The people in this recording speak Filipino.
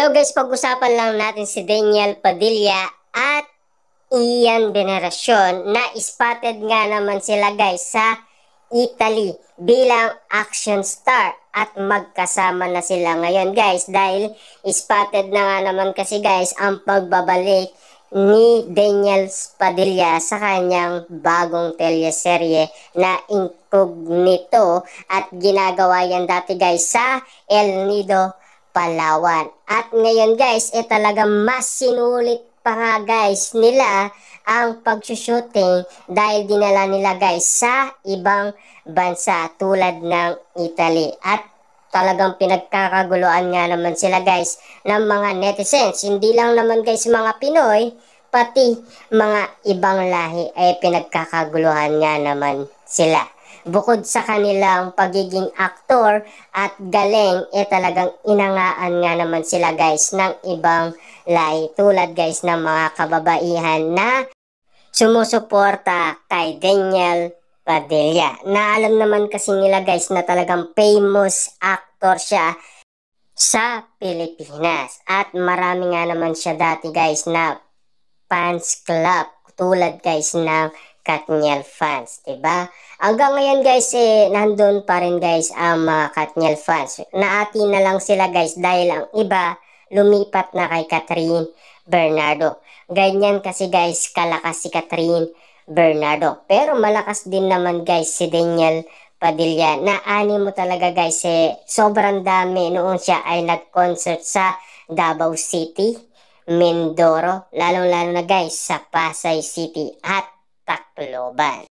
Hello guys, pag-usapan lang natin si Daniel Padilla at Ian Veneracion na spotted nga naman sila guys sa Italy bilang action star at magkasama na sila ngayon guys dahil spotted na nga naman kasi guys ang pagbabalik ni Daniel Padilla sa kanyang bagong teleserye na Incognito at ginagawa yan dati guys sa El Nido, Palawan. At ngayon guys, talagang mas sinulit pa nga guys nila ang pagsushooting dahil dinala nila guys sa ibang bansa tulad ng Italy. At talagang pinagkakaguluhan nga naman sila guys ng mga netizens. Hindi lang naman guys mga Pinoy, pati mga ibang lahi ay pinagkakaguluhan nga naman sila. Bukod sa kanilang pagiging aktor at galing, talagang inangaan nga naman sila guys ng ibang lahi tulad guys ng mga kababaihan na sumusuporta kay Daniel Padilla. Na alam naman kasi nila guys na talagang famous actor siya sa Pilipinas. At marami nga naman siya dati guys na fans club tulad guys ng Katniel fans, diba? Hanggang ngayon guys, nandun pa rin guys ang mga Katniel fans. Naati na lang sila guys dahil ang iba lumipat na kay Catherine Bernardo. Ganyan kasi guys, kalakas si Catherine Bernardo. Pero malakas din naman guys si Daniel Padilla. Naani mo talaga guys, sobrang dami noon siya ay nag-concert sa Davao City, Mindoro, lalong-lalo na guys sa Pasay City at Tacloban.